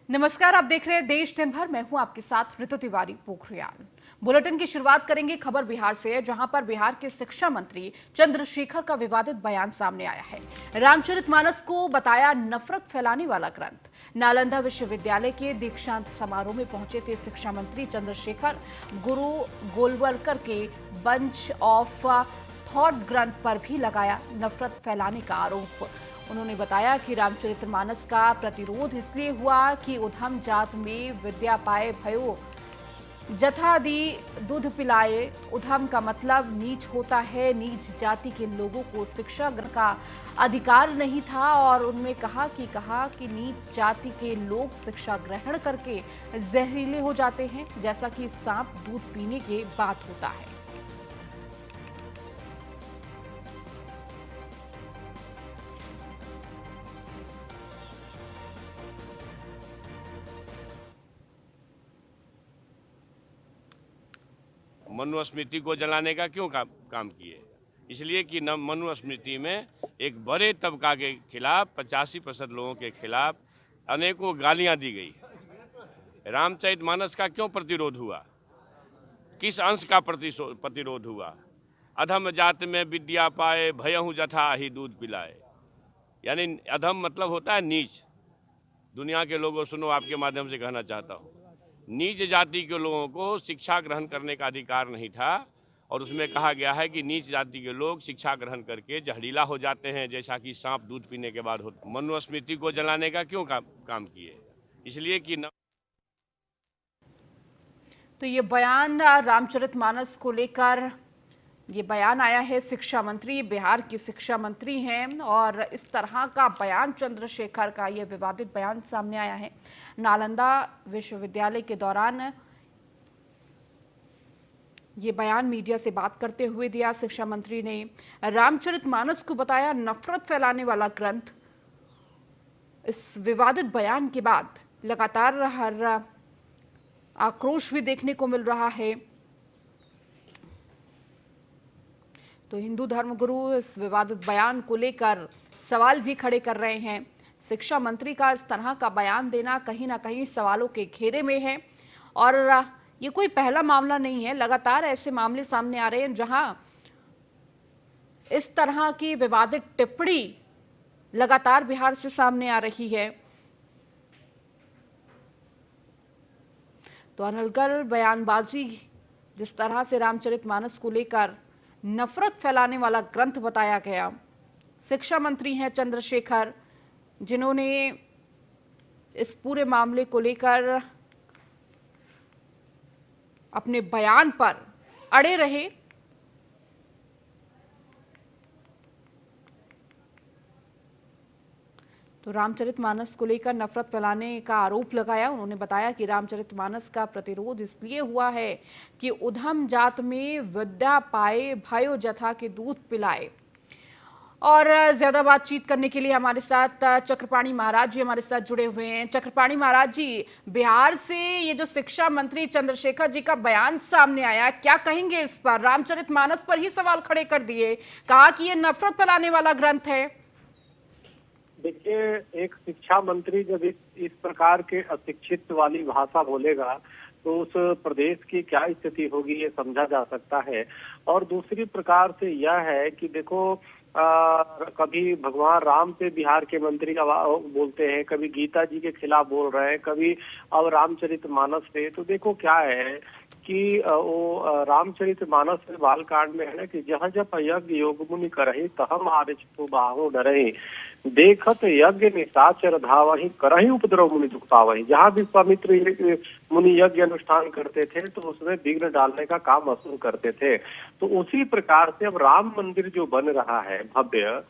नमस्कार, आप देख रहे हैं देश दिन भर। मैं हूं आपके साथ ऋतु तिवारी पोखरियाल। बुलेटिन की शुरुआत करेंगे खबर बिहार से, जहां पर बिहार के शिक्षा मंत्री चंद्रशेखर का विवादित बयान सामने आया है। रामचरितमानस को बताया नफरत फैलाने वाला ग्रंथ। नालंदा विश्वविद्यालय के दीक्षांत समारोह में पहुंचे थे शिक्षा मंत्री चंद्रशेखर। गुरु गोलवलकर के बंच ऑफ थॉट ग्रंथ पर भी लगाया नफरत फैलाने का आरोप। उन्होंने बताया कि रामचरितमानस का प्रतिरोध इसलिए हुआ कि उधम जात में विद्या पाए भयो जथा दी दूध पिलाए। उधम का मतलब नीच होता है। नीच जाति के लोगों को शिक्षा ग्रहण का अधिकार नहीं था और उनमें कहा कि नीच जाति के लोग शिक्षा ग्रहण करके जहरीले हो जाते हैं, जैसा कि सांप दूध पीने के बाद होता है। मनुस्मृति को जलाने का क्यों काम किए? इसलिए कि न मनुस्मृति में एक बड़े तबका के खिलाफ 85% लोगों के खिलाफ अनेकों गालियां दी गई। रामचरितमानस का क्यों प्रतिरोध हुआ? किस अंश का प्रतिरोध हुआ? अधम जात में विद्या पाए भयहु जथा ही दूध पिलाए। यानी अधम मतलब होता है नीच। दुनिया के लोगों सुनो, आपके माध्यम से कहना चाहता हूँ, नीच जाति के लोगों को शिक्षा ग्रहण करने का अधिकार नहीं था और उसमें कहा गया है कि नीच जाति के लोग शिक्षा ग्रहण करके जहरीला हो जाते हैं, जैसा कि सांप दूध पीने के बाद होता। मनुस्मृति को जलाने का क्यों काम किए? इसलिए कि तो ये बयान रामचरितमानस को लेकर ये बयान आया है। शिक्षा मंत्री, बिहार की शिक्षा मंत्री हैं और इस तरह का बयान चंद्रशेखर का ये विवादित बयान सामने आया है। नालंदा विश्वविद्यालय के दौरान ये बयान मीडिया से बात करते हुए दिया। शिक्षा मंत्री ने रामचरितमानस को बताया नफरत फैलाने वाला ग्रंथ। इस विवादित बयान के बाद लगातार हर आक्रोश भी देखने को मिल रहा है। तो हिंदू धर्मगुरु इस विवादित बयान को लेकर सवाल भी खड़े कर रहे हैं। शिक्षा मंत्री का इस तरह का बयान देना कहीं ना कहीं सवालों के घेरे में है और ये कोई पहला मामला नहीं है। लगातार ऐसे मामले सामने आ रहे हैं जहां इस तरह की विवादित टिप्पणी लगातार बिहार से सामने आ रही है। तो अनलगढ़ बयानबाजी, जिस तरह से रामचरितमानस को लेकर नफरत फैलाने वाला ग्रंथ बताया गया। शिक्षा मंत्री हैं चंद्रशेखर, जिन्होंने इस पूरे मामले को लेकर अपने बयान पर अड़े रहे। तो रामचरितमानस को लेकर नफरत फैलाने का आरोप लगाया। उन्होंने बताया कि रामचरितमानस का प्रतिरोध इसलिए हुआ है कि उधम जात में विद्या पाए भयो जथा के दूध पिलाए। और ज्यादा बातचीत करने के लिए हमारे साथ चक्रपाणी महाराज जी हमारे साथ जुड़े हुए हैं। चक्रपाणी महाराज जी, बिहार से ये जो शिक्षा मंत्री चंद्रशेखर जी का बयान सामने आया, क्या कहेंगे इस पर? रामचरितमानस पर ही सवाल खड़े कर दिए, कहा कि ये नफरत फैलाने वाला ग्रंथ है। देखिए, एक शिक्षा मंत्री जब इस प्रकार के अशिक्षित वाली भाषा बोलेगा तो उस प्रदेश की क्या स्थिति होगी, ये समझा जा सकता है। और दूसरी प्रकार से यह है कि देखो, कभी भगवान राम पे बिहार के मंत्री बोलते हैं, कभी गीता जी के खिलाफ बोल रहे हैं, कभी अब रामचरितमानस पे। तो देखो क्या है कि वो रामचरितमानस में बालकांड में है ना कि जहाँ जब यज्ञ योग मुनि करहि तहम आरिचतु बाहु डरहि देखत यज्ञ निशाचर धावहि करहि उपद्रव मुनि दुख पावहि। जहाँ भी विश्वामित्र मुनि यज्ञ अनुष्ठान करते थे तो उसमें विघ्न डालने का काम असुर करते थे। तो उसी प्रकार से अब राम मंदिर जो बन रहा है भव्य,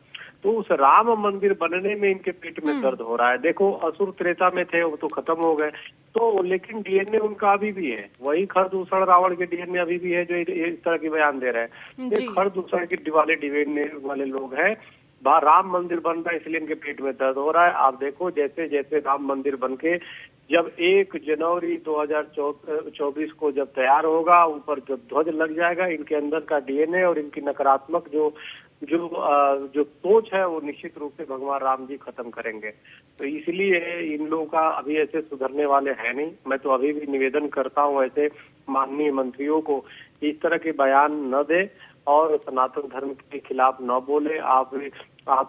तो उस राम मंदिर बनने में इनके पेट में दर्द हो रहा है। देखो, असुर त्रेता में थे, वो तो खत्म हो गए, तो लेकिन डीएनए उनका अभी भी है। वही खरदूषण रावण के डीएनए अभी भी है जो इस तरह की बयान दे रहे हैं। ये खरदूषण के वाले डीएनए वाले लोग हैं। राम मंदिर बन रहा है इसलिए इनके पेट में दर्द हो रहा है। आप देखो, जैसे जैसे राम मंदिर बनके जब 1 जनवरी 2024 को जब तैयार होगा, ऊपर जब ध्वज लग जाएगा, इनके अंदर का डीएनए और इनकी नकारात्मक जो जो सोच है वो निश्चित रूप से भगवान राम जी खत्म करेंगे। तो इसलिए इन लोगों का अभी ऐसे सुधरने वाले हैं नहीं। मैं तो अभी भी निवेदन करता हूँ ऐसे माननीय मंत्रियों को इस तरह के बयान न दे और सनातन धर्म के खिलाफ न बोले। आप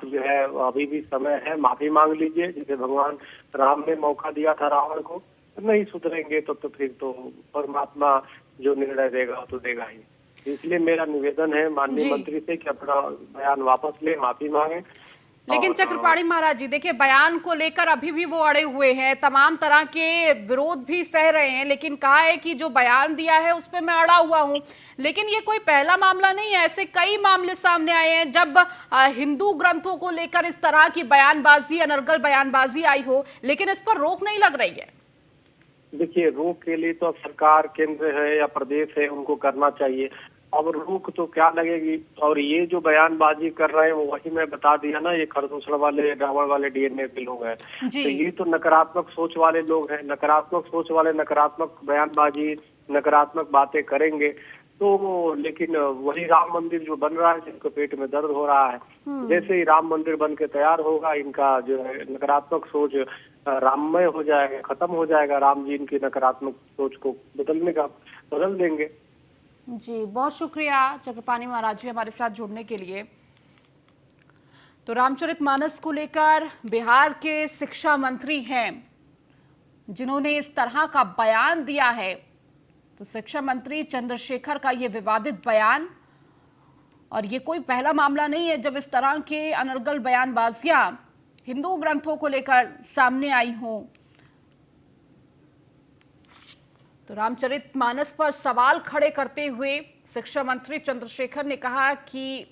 जो है अभी भी समय है, माफी मांग लीजिए, जैसे भगवान राम ने मौका दिया था रावण को। नहीं सुधरेंगे तो फिर तो परमात्मा जो निर्णय देगा तो देगा ही। इसलिए मेरा निवेदन है माननीय मंत्री से कि अपना बयान वापस ले, माफी मांगे। लेकिन चक्रपाणी महाराज जी देखिए, बयान को लेकर अभी भी वो अड़े हुए हैं, तमाम तरह के विरोध भी सह रहे हैं, लेकिन कहा है कि जो बयान दिया है उस पे मैं अड़ा हुआ हूं। लेकिन ये कोई पहला मामला नहीं है, ऐसे कई मामले सामने आए हैं जब हिंदू ग्रंथों को लेकर इस तरह की बयानबाजी, अनर्गल बयानबाजी आई हो, लेकिन इस पर रोक नहीं लग रही है। देखिए, रोक के लिए तो सरकार, केंद्र है या प्रदेश है, उनको करना चाहिए। अब रोक तो क्या लगेगी। और ये जो बयानबाजी कर रहे हैं वो वही मैं बता दिया ना, ये खरदूसरा वाले, रावण वाले डीएनए के लोग हैं। तो ये तो नकारात्मक सोच वाले लोग हैं। नकारात्मक सोच वाले नकारात्मक बयानबाजी, नकारात्मक बातें करेंगे तो। लेकिन वही राम मंदिर जो बन रहा है, जिनको पेट में दर्द हो रहा है, जैसे ही राम मंदिर बन के तैयार होगा, इनका जो है नकारात्मक सोच राममय हो जाएगा, खत्म हो जाएगा। राम जी इनकी नकारात्मक सोच को बदल देंगे। जी, बहुत शुक्रिया चक्रपाणी महाराज जी हमारे साथ जुड़ने के लिए। तो रामचरितमानस को लेकर बिहार के शिक्षा मंत्री हैं जिन्होंने इस तरह का बयान दिया है। तो शिक्षा मंत्री चंद्रशेखर का ये विवादित बयान, और ये कोई पहला मामला नहीं है जब इस तरह के अनर्गल बयानबाजियां हिंदू ग्रंथों को लेकर सामने आई हों। तो रामचरितमानस पर सवाल खड़े करते हुए शिक्षा मंत्री चंद्रशेखर ने कहा कि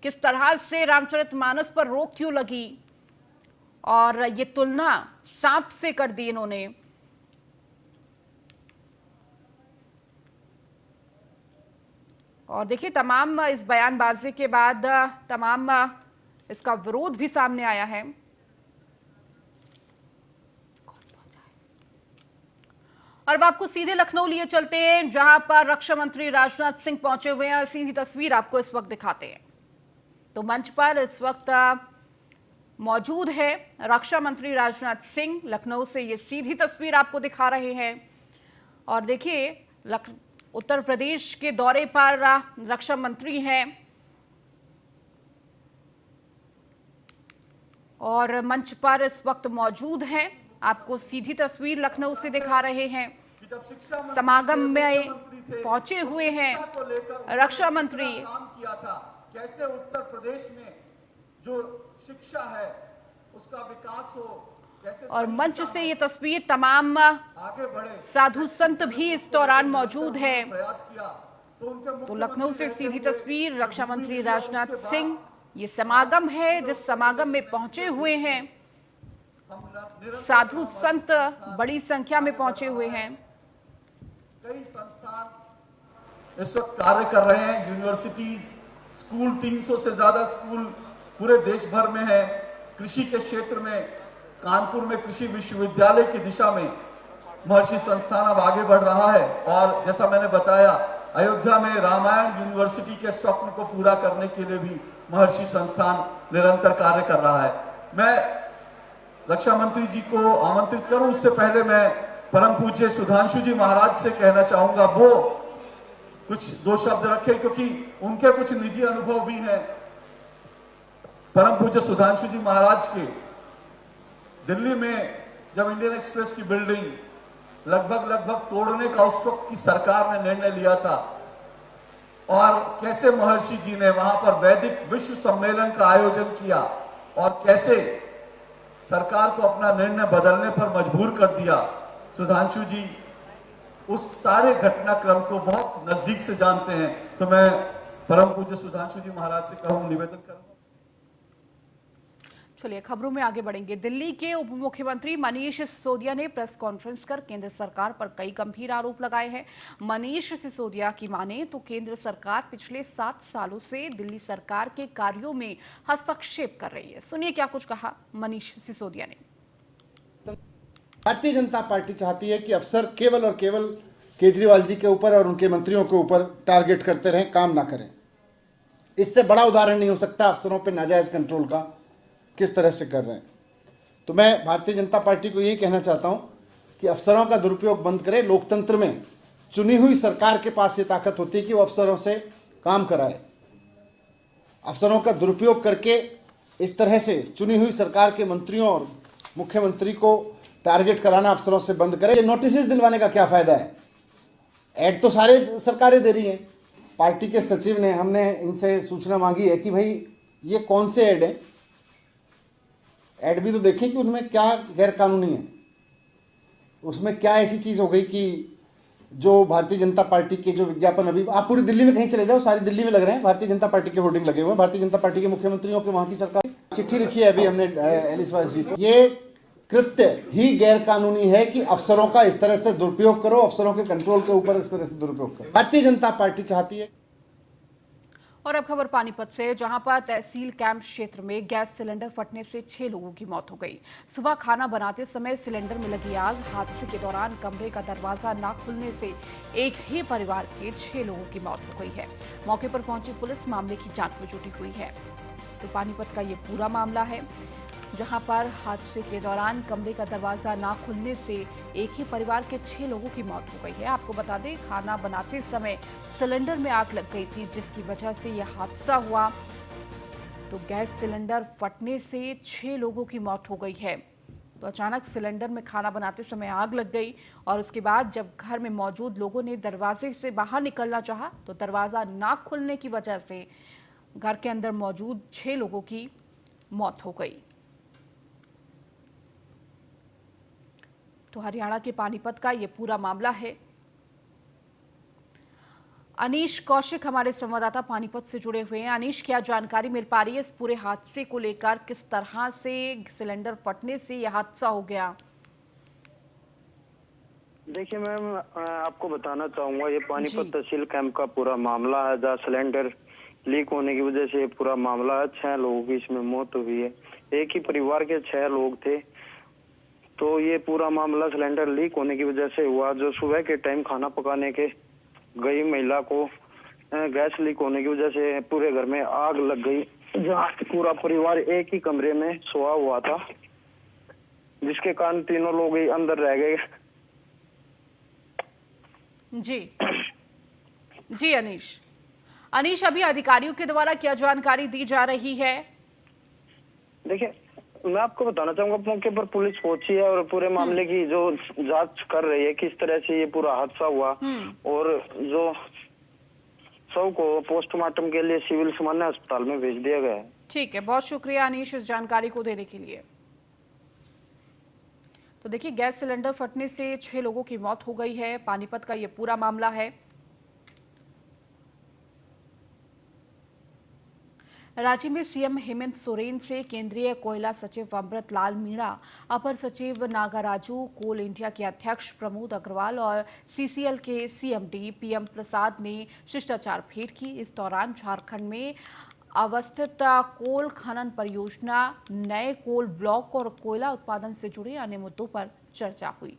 किस तरह से रामचरितमानस पर रोक क्यों लगी, और ये तुलना सांप से कर दी इन्होंने। और देखिए, तमाम इस बयानबाजी के बाद तमाम इसका विरोध भी सामने आया है। और अब आपको सीधे लखनऊ लिए चलते हैं, जहां पर रक्षा मंत्री राजनाथ सिंह पहुंचे हुए हैं। सीधी तस्वीर आपको इस वक्त दिखाते हैं। तो मंच पर इस वक्त मौजूद है रक्षा मंत्री राजनाथ सिंह। लखनऊ से ये सीधी तस्वीर आपको दिखा रहे हैं। और देखिए, उत्तर प्रदेश के दौरे पर रक्षा मंत्री हैं और मंच पर इस वक्त मौजूद हैं। आपको सीधी तस्वीर लखनऊ से दिखा रहे हैं। समागम में पहुंचे हुए हैं रक्षा मंत्री। कैसे उत्तर प्रदेश में जो शिक्षा है उसका विकास हो, कैसे और मंच से ये तस्वीर तमाम आगे बढ़े, साधु संत भी इस दौरान मौजूद हैं। प्रयास किया। तो लखनऊ से सीधी तस्वीर रक्षा मंत्री राजनाथ सिंह। ये समागम है जिस समागम में पहुंचे हुए हैं। साधु संत बड़ी संख्या में पहुंचे हुए हैं। कई संस्थान इस वक्त कार्य कर रहे हैं, यूनिवर्सिटीज, स्कूल, 300 से ज्यादा स्कूल पूरे देश भर में है। कृषि के क्षेत्र में कानपुर में कृषि विश्वविद्यालय की दिशा में महर्षि संस्थान अब आगे बढ़ रहा है। और जैसा मैंने बताया, अयोध्या में रामायण यूनिवर्सिटी के स्वप्न को पूरा करने के लिए भी महर्षि संस्थान निरंतर कार्य कर रहा है। मैं रक्षा मंत्री जी को आमंत्रित करूं, उससे पहले मैं परम पूज्य सुधांशु जी महाराज से कहना चाहूंगा वो कुछ दो शब्द रखें, क्योंकि उनके कुछ निजी अनुभव भी हैं। परम पूज्य सुधांशु जी महाराज के दिल्ली में जब इंडियन एक्सप्रेस की बिल्डिंग लगभग तोड़ने का उस वक्त की सरकार ने निर्णय लिया था, और कैसे महर्षि जी ने वहां पर वैदिक विश्व सम्मेलन का आयोजन किया और कैसे सरकार को अपना निर्णय बदलने पर मजबूर कर दिया। सुधांशु जी उस सारे घटनाक्रम को बहुत नजदीक से जानते हैं। तो मैं परम पूज्य सुधांशु जी महाराज से कहूं, निवेदन करूंगा। चलिए खबरों में आगे बढ़ेंगे। दिल्ली के उप मुख्यमंत्री मनीष सिसोदिया ने प्रेस कॉन्फ्रेंस कर केंद्र सरकार पर कई गंभीर आरोप लगाए हैं। मनीष सिसोदिया की माने तो केंद्र सरकार पिछले 7 सालों से दिल्ली सरकार के कार्यों में हस्तक्षेप कर रही है। सुनिए क्या कुछ कहा मनीष सिसोदिया ने। भारतीय जनता पार्टी चाहती है कि अफसर केवल और केवल केजरीवाल जी के ऊपर और उनके मंत्रियों के ऊपर टारगेट करते रहें, काम ना करें। इससे बड़ा उदाहरण नहीं हो सकता अफसरों पे नाजायज कंट्रोल का किस तरह से कर रहे हैं। तो मैं भारतीय जनता पार्टी को यही कहना चाहता हूं कि अफसरों का दुरुपयोग बंद करें। लोकतंत्र में चुनी हुई सरकार के पास ये ताकत होती है कि वो अफसरों से काम कराए। अफसरों का दुरुपयोग करके इस तरह से चुनी हुई सरकार के मंत्रियों और मुख्यमंत्री को टारगेट कराना अफसरों से बंद करें। ये नोटिस दिलवाने का क्या फायदा है? ऐड तो सारे सरकारें दे रही हैं। पार्टी के सचिव ने, हमने इनसे सूचना मांगी है कि भाई ये कौन से ऐड है, ऐड भी तो देखें कि उनमें क्या गैर कानूनी है, उसमें क्या ऐसी चीज हो गई कि जो भारतीय जनता पार्टी के जो विज्ञापन, अभी आप पूरी दिल्ली में कहीं चले जाओ, सारी दिल्ली में लग रहे हैं, भारतीय जनता पार्टी के होर्डिंग लगे हुए हैं, भारतीय जनता पार्टी के मुख्यमंत्रियों के वहां की सरकार चिट्ठी लिखी है अभी हमने एलिसवास जी को। ये कृत्य ही गैर कानूनी है कि अफसरों का इस तरह से दुरुपयोग करो, अफसरों के कंट्रोल के ऊपर इस तरह से दुरुपयोग करो। भारतीय जनता पार्टी चाहती है। और अब खबर पानीपत से, जहां पर तहसील कैंप क्षेत्र में गैस सिलेंडर फटने से 6 लोगों की मौत हो गई। सुबह खाना बनाते समय सिलेंडर में लगी आग, हादसे के दौरान कमरे का दरवाजा न खुलने से एक ही परिवार के 6 लोगों की मौत हो गई है। मौके पर पहुंची पुलिस मामले की जांच में जुटी हुई है। तो पानीपत का ये पूरा मामला है, जहां पर हादसे के दौरान कमरे का दरवाजा ना खुलने से एक ही परिवार के 6 लोगों की मौत हो गई है। आपको बता दें, खाना बनाते समय सिलेंडर में आग लग गई थी, जिसकी वजह से यह हादसा हुआ। तो गैस सिलेंडर फटने से 6 लोगों की मौत हो गई है। तो अचानक सिलेंडर में खाना बनाते समय आग लग गई और उसके बाद जब घर में मौजूद लोगों ने दरवाजे से बाहर निकलना चाहा तो दरवाजा ना खुलने की वजह से घर के अंदर मौजूद 6 लोगों की मौत हो गई। तो हरियाणा के पानीपत का ये पूरा मामला है। अनीश कौशिक हमारे संवाददाता पानीपत से जुड़े हुए हैं। अनीश, क्या जानकारी मिल पा रही है इस पूरे हादसे को लेकर? किस तरह से सिलेंडर फटने से यह हादसा हो गया? देखिए मैम, आपको बताना चाहूंगा, ये पानीपत तहसील कैंप का पूरा मामला है, जहाँ सिलेंडर लीक होने की वजह से पूरा मामला है। 6 लोगों की इसमें मौत हुई है। एक ही परिवार के 6 लोग थे। तो ये पूरा मामला सिलेंडर लीक होने की वजह से हुआ। जो सुबह के टाइम खाना पकाने के गई महिला को गैस लीक होने की वजह से पूरे घर में आग लग गई, जहाँ पूरा परिवार एक ही कमरे में सोया हुआ था, जिसके कारण तीनों लोग ही अंदर रह गए। जी अनीश, अभी अधिकारियों के द्वारा क्या जानकारी दी जा रही है? देखिए, मैं आपको बताना चाहूंगा, मौके पर पुलिस पहुंची है और पूरे मामले की जो जांच कर रही है, किस तरह से ये पूरा हादसा हुआ, और जो शव को पोस्टमार्टम के लिए सिविल सामान्य अस्पताल में भेज दिया गया है। ठीक है, बहुत शुक्रिया अनीश इस जानकारी को देने के लिए। तो देखिए, गैस सिलेंडर फटने से 6 लोगों की मौत हो गई है। पानीपत का ये पूरा मामला है। रांची में सीएम हेमंत सोरेन से केंद्रीय कोयला सचिव अमृत लाल मीणा, अपर सचिव नागाराजू, कोल इंडिया के अध्यक्ष प्रमोद अग्रवाल और सीसीएल के सीएमडी पीएम प्रसाद ने शिष्टाचार भेंट की। इस दौरान झारखंड में अवस्थित कोल खनन परियोजना, नए कोल ब्लॉक और कोयला उत्पादन से जुड़े अन्य मुद्दों पर चर्चा हुई।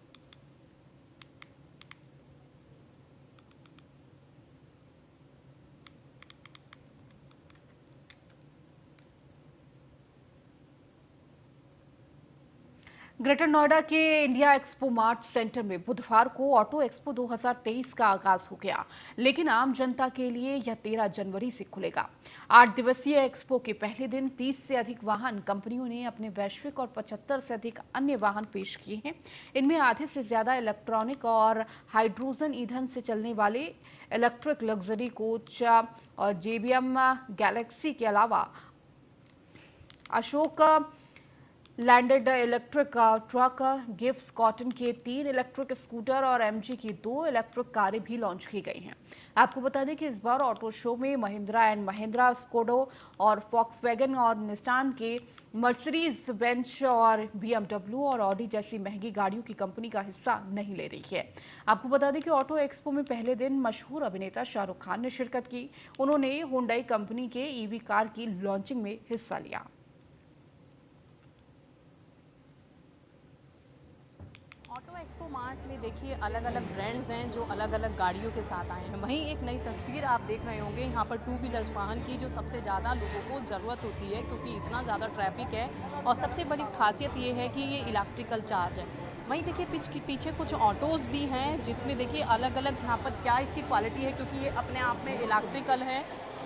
ग्रेटर नोएडा के इंडिया एक्सपो मार्ट सेंटर में बुधवार को ऑटो एक्सपो 2023 का आगाज हो गया, लेकिन आम जनता के लिए यह 13 जनवरी से खुलेगा। 8 दिवसीय एक्सपो के पहले दिन 30 से अधिक वाहन कंपनियों ने अपने वैश्विक और 75 से अधिक अन्य वाहन पेश किए हैं। इनमें आधे से ज्यादा इलेक्ट्रॉनिक और हाइड्रोजन ईंधन से चलने वाले इलेक्ट्रिक लग्जरी कोच और जेबीएम गैलेक्सी के अलावा Ashok landed electric truck, gives cotton के 3 इलेक्ट्रिक स्कूटर और एमजी की 2 इलेक्ट्रिक कारें भी लॉन्च की गई हैं। आपको बता दें कि इस बार ऑटो शो में महिंद्रा एंड महिंद्रा, स्कोडो और फॉक्सवैगन और निसान के, मर्सिडीज बेंज और बीएमडब्ल्यू और ऑडी जैसी महंगी गाड़ियों की कंपनी का हिस्सा नहीं ले रही है। आपको बता दें कि ऑटो एक्सपो में पहले दिन मशहूर अभिनेता शाहरुख खान ने शिरकत की। उन्होंने हुंडई कंपनी के ईवी कार की लॉन्चिंग में हिस्सा लिया। मोटो एक्सपो मार्ट में देखिए अलग अलग ब्रांड्स हैं जो अलग अलग गाड़ियों के साथ आए हैं। वहीं एक नई तस्वीर आप देख रहे होंगे यहाँ पर टू व्हीलर्स वाहन की, जो सबसे ज़्यादा लोगों को ज़रूरत होती है क्योंकि इतना ज़्यादा ट्रैफिक है। और सबसे बड़ी खासियत ये है कि ये इलेक्ट्रिकल चार्ज है। वहीं देखिए पीछे कुछ ऑटोज़ भी हैं जिसमें देखिए अलग अलग यहाँ पर क्या इसकी क्वालिटी है, क्योंकि ये अपने आप में इलेक्ट्रिकल है।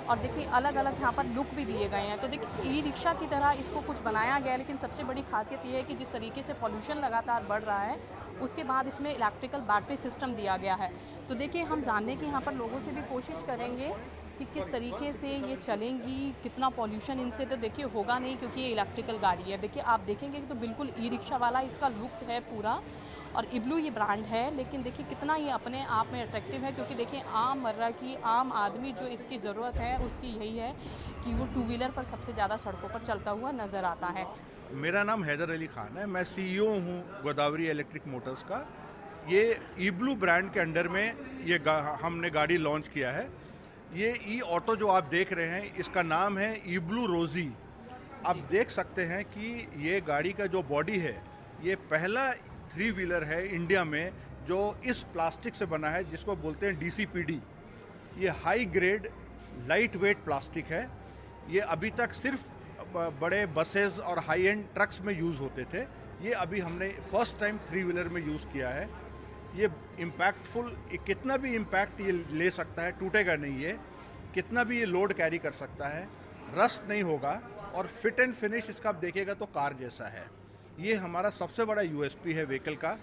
और देखिए अलग अलग यहाँ पर लुक भी दिए गए हैं। तो देखिए ई रिक्शा की तरह इसको कुछ बनाया गया है, लेकिन सबसे बड़ी खासियत ये है कि जिस तरीके से पॉल्यूशन लगातार बढ़ रहा है, उसके बाद इसमें इलेक्ट्रिकल बैटरी सिस्टम दिया गया है। तो देखिए हम जानने की यहाँ पर लोगों से भी कोशिश करेंगे कि किस तरीके से ये चलेंगी, कितना पॉल्यूशन इनसे तो देखिए होगा नहीं, क्योंकि ये इलेक्ट्रिकल गाड़ी है। देखिए आप देखेंगे कि तो बिल्कुल ई रिक्शा वाला इसका लुक है पूरा, और इब्लू ये ब्रांड है। लेकिन देखिए कितना ये अपने आप में अट्रैक्टिव है, क्योंकि देखिए आम मर्रा की आम आदमी जो इसकी ज़रूरत है उसकी यही है कि वो टू व्हीलर पर सबसे ज़्यादा सड़कों पर चलता हुआ नज़र आता है। मेरा नाम हैदर अली खान है, मैं सीईओ हूँ गोदावरी इलेक्ट्रिक मोटर्स का। ये इब्लू ब्रांड के अंडर में ये हमने गाड़ी लॉन्च किया है। ये ई ऑटो जो आप देख रहे हैं, इसका नाम है इब्लू रोजी। आप देख सकते हैं कि ये गाड़ी का जो बॉडी है, ये पहला 3 व्हीलर है इंडिया में जो इस प्लास्टिक से बना है, जिसको बोलते हैं DCPD। ये high grade light weight plastic है। ये अभी तक सिर्फ बड़े बसेस और हाई एंड ट्रक्स में यूज़ होते थे। ये अभी हमने फर्स्ट टाइम 3 व्हीलर में यूज़ किया है। ये इम्पैक्टफुल, कितना भी इम्पैक्ट ये ले सकता है, टूटेगा नहीं ये, कितना भी ये लोड कैरी कर सकता है, रस्ट नहीं होगा, और फिट एंड फिनिश इसका आप देखिएगा तो कार जैसा है। ये हमारा सबसे बड़ा USP है व्हीकल का।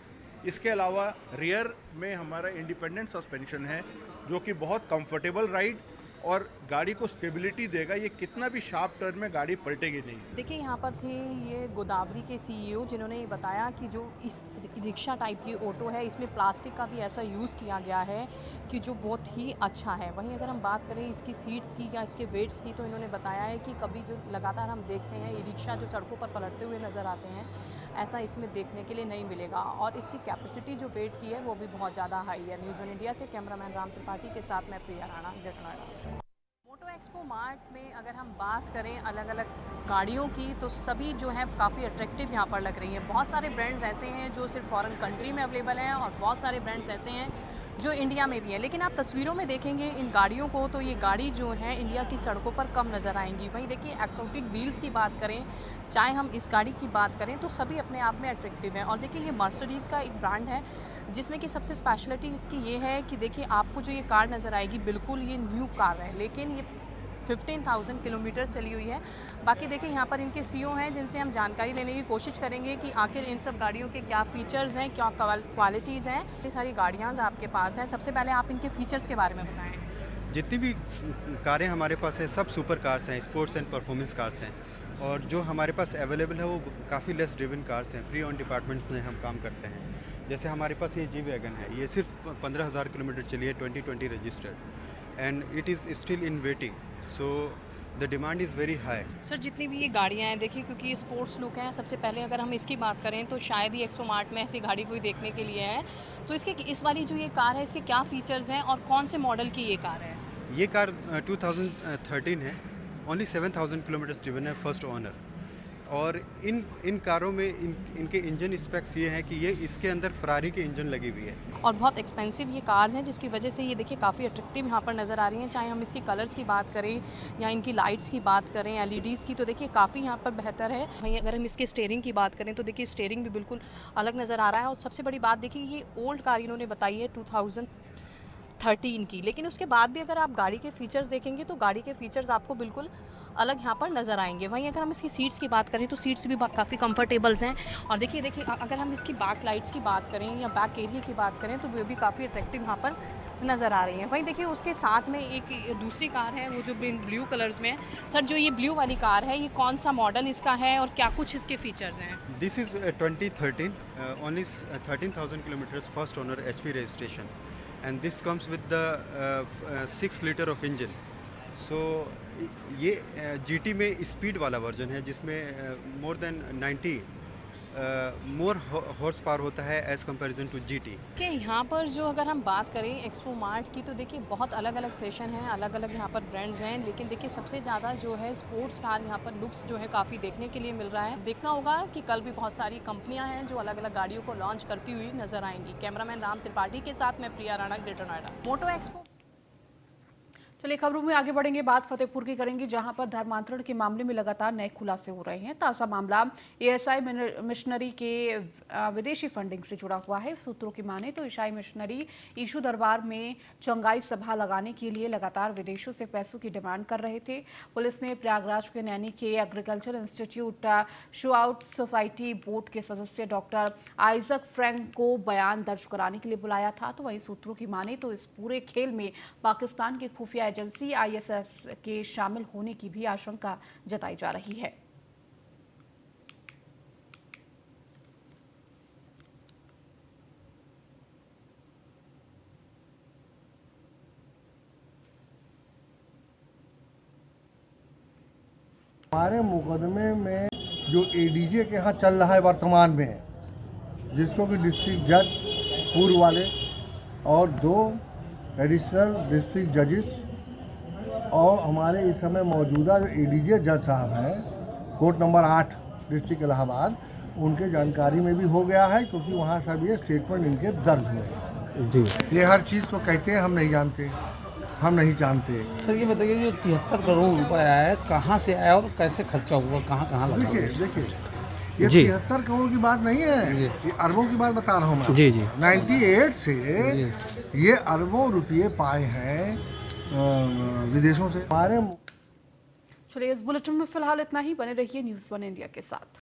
इसके अलावा रियर में हमारा इंडिपेंडेंट सस्पेंशन है, जो कि बहुत कंफर्टेबल राइड और गाड़ी को स्टेबिलिटी देगा। ये कितना भी शार्प टर्न में गाड़ी पलटेगी नहीं। देखिए यहाँ पर थे ये गोदावरी के CEO, जिन्होंने ये बताया कि जो इस रिक्शा टाइप की ऑटो है, इसमें प्लास्टिक का भी ऐसा यूज़ किया गया है कि जो बहुत ही अच्छा है। वहीं अगर हम बात करें इसकी सीट्स की या इसके वेट्स की, तो इन्होंने बताया है कि कभी जो लगातार हम देखते हैं ई रिक्शा जो सड़कों पर पलटते हुए नज़र आते हैं, ऐसा इसमें देखने के लिए नहीं मिलेगा। और इसकी कैपेसिटी जो वेट की है वो भी बहुत ज़्यादा हाई है। न्यूज़ ऑन इंडिया से कैमरामैन राम त्रिपाठी के साथ मैं प्रिया राणा, ग्रेटर नोएडा। मोटो एक्सपो मार्ट में अगर हम बात करें अलग अलग गाड़ियों की, तो सभी जो हैं काफ़ी अट्रैक्टिव यहाँ पर लग रही हैं। बहुत सारे ब्रांड्स ऐसे हैं जो सिर्फ फॉरेन कंट्री में अवेलेबल हैं, और बहुत सारे ब्रांड्स ऐसे हैं जो इंडिया में भी हैं। लेकिन आप तस्वीरों में देखेंगे इन गाड़ियों को, तो ये गाड़ी जो है इंडिया की सड़कों पर कम नज़र आएंगी। वहीं देखिए एक्सोटिक व्हील्स की बात करें, चाहे हम इस गाड़ी की बात करें, तो सभी अपने आप में अट्रैक्टिव हैं। और देखिए ये मर्सिडीज़ का एक ब्रांड है, जिसमें कि सबसे स्पेशलिटी इसकी ये है कि देखिए आपको जो ये कार नज़र आएगी, बिल्कुल ये न्यू कार है, लेकिन ये 15,000 किलोमीटर चली हुई है। बाकी देखिए यहाँ पर इनके CEO हैं, जिनसे हम जानकारी लेने की कोशिश करेंगे कि आखिर इन सब गाड़ियों के क्या फ़ीचर्स हैं, क्या क्वालिटीज़ हैं। ये सारी गाड़ियाँ आपके पास हैं, सबसे पहले आप इनके फ़ीचर्स के बारे में बताएं। जितनी भी कारें हमारे पास हैं, सब सुपर कार्स हैं, स्पोर्ट्स एंड परफॉर्मेंस कार्स हैं। और जो हमारे पास अवेलेबल है वो काफ़ी लेस ड्रिवन कार्स हैं। प्री ओन डिपार्टमेंट्स में हम काम करते हैं। जैसे हमारे पास ये G-Wagon है, ये सिर्फ 15,000 किलोमीटर चली है, 2020 registered, and it is still in waiting, so the demand is very high. Sir जितनी भी ये गाड़ियाँ हैं, देखिए क्योंकि ये स्पोर्ट्स लुक हैं, सबसे पहले अगर हम इसकी बात करें तो शायद ही एक्सपो मार्ट में ऐसी गाड़ी कोई देखने के लिए है। तो इसके इस वाली जो ये कार है, इसके क्या फ़ीचर्स हैं और कौन से मॉडल की ये कार है? ये कार 2013 है, ओनली 7,000 किलोमीटर्स ड्रिवन है, फर्स्ट ओनर। और इन कारों में इनके इंजन स्पेक्स ये हैं कि ये इसके अंदर फरारी के इंजन लगी हुई है। और बहुत एक्सपेंसिव ये कार्स हैं, जिसकी वजह से ये देखिए काफ़ी अट्रैक्टिव यहाँ पर नज़र आ रही हैं। चाहे हम इसकी कलर्स की बात करें या इनकी लाइट्स की बात करें, LEDs की, तो देखिए काफ़ी यहाँ पर बेहतर है। वहीं अगर हम इसके स्टीयरिंग की बात करें, तो देखिए स्टीयरिंग भी बिल्कुल अलग नज़र आ रहा है। और सबसे बड़ी बात देखिए, ये ओल्ड कार इन्होंने बताई है 2013 की, लेकिन उसके बाद भी अगर आप गाड़ी के फ़ीचर्स देखेंगे तो गाड़ी के फ़ीचर्स आपको बिल्कुल अलग यहाँ पर नज़र आएंगे। वहीं अगर हम इसकी सीट्स की बात करें तो सीट्स भी काफ़ी कंफर्टेबल्स हैं। और देखिए अगर हम इसकी बैक लाइट्स की बात करें या बैक एरिया की बात करें, तो वो भी काफ़ी अट्रैक्टिव यहाँ पर नज़र आ रही हैं। वहीं देखिए उसके साथ में एक दूसरी कार है, वो जो ब्लू कलर्स में है। सर जो ये ब्लू वाली कार है, ये कौन सा मॉडल इसका है और क्या कुछ इसके फ़ीचर्स हैं? This is 2013, only 13,000 kilometres, first owner, HP registration, and this comes with the 6 litre of engine. So ये GT में स्पीड वाला वर्जन है, जिसमें more than 90 more horsepower होता है एज़ कंपैरिजन टू GT। कि यहाँ पर जो अगर हम बात करें एक्सपो मार्ट की, तो देखिए बहुत अलग अलग सेशन हैं, अलग अलग यहाँ पर ब्रांड्स हैं, लेकिन देखिए सबसे ज़्यादा जो है स्पोर्ट्स कार यहाँ पर लुक्स जो है काफ़ी देखने के लिए मिल रहा है। देखना होगा कि कल भी बहुत सारी कंपनियाँ हैं जो अलग अलग गाड़ियों को लॉन्च करती हुई नजर आएंगी। कैमरामैन राम त्रिपाठी के साथ मैं प्रिया राणा, ग्रेटर नोएडा, मोटो एक्सपो। चलिए खबरों में आगे बढ़ेंगे, बात फतेहपुर की करेंगे, जहां पर धर्मांतरण के मामले में लगातार नए खुलासे हो रहे हैं। ताज़ा मामला ASI मिशनरी के विदेशी फंडिंग से जुड़ा हुआ है। सूत्रों की माने तो ईसाई मिशनरी ईशु दरबार में चंगाई सभा लगाने के लिए लगातार विदेशों से पैसों की डिमांड कर रहे थे। पुलिस ने प्रयागराज के नैनी के एग्रीकल्चर इंस्टीट्यूट शूआउट सोसाइटी बोर्ड के सदस्य डॉक्टर आइजक फ्रैंक को बयान दर्ज कराने के लिए बुलाया था। तो वहीं सूत्रों की माने तो इस पूरे खेल में पाकिस्तान की खुफिया एजेंसी ISS के शामिल होने की भी आशंका जताई जा रही है। हमारे मुकदमे में जो ADJ के यहाँ चल रहा है वर्तमान में, जिसको कि डिस्ट्रिक्ट जज पूर्व वाले और 2 एडिशनल डिस्ट्रिक्ट जजेस और हमारे इस समय मौजूदा जो ADJ जज साहब हैं कोर्ट नंबर 8 डिस्ट्रिक्ट इलाहाबाद, उनके जानकारी में भी हो गया है, क्योंकि वहाँ सब ये स्टेटमेंट इनके दर्ज हुए हैं। जी, ये हर चीज़ को कहते हैं, हम नहीं जानते, हम नहीं जानते। सर ये बताइए, जो 73 करोड़ रुपए आया है, कहाँ से आया और कैसे खर्चा हुआ, कहाँ कहाँ लगा? देखिए ये 73 करोड़ की बात नहीं है, ये अरबों की बात बता रहा हूँ मैं। जी 98 से ये अरबों रुपये पाए हैं विदेशों से। हमारे चलिए इस बुलेटिन में फिलहाल इतना ही। बने रहिए न्यूज़ 1 इंडिया के साथ।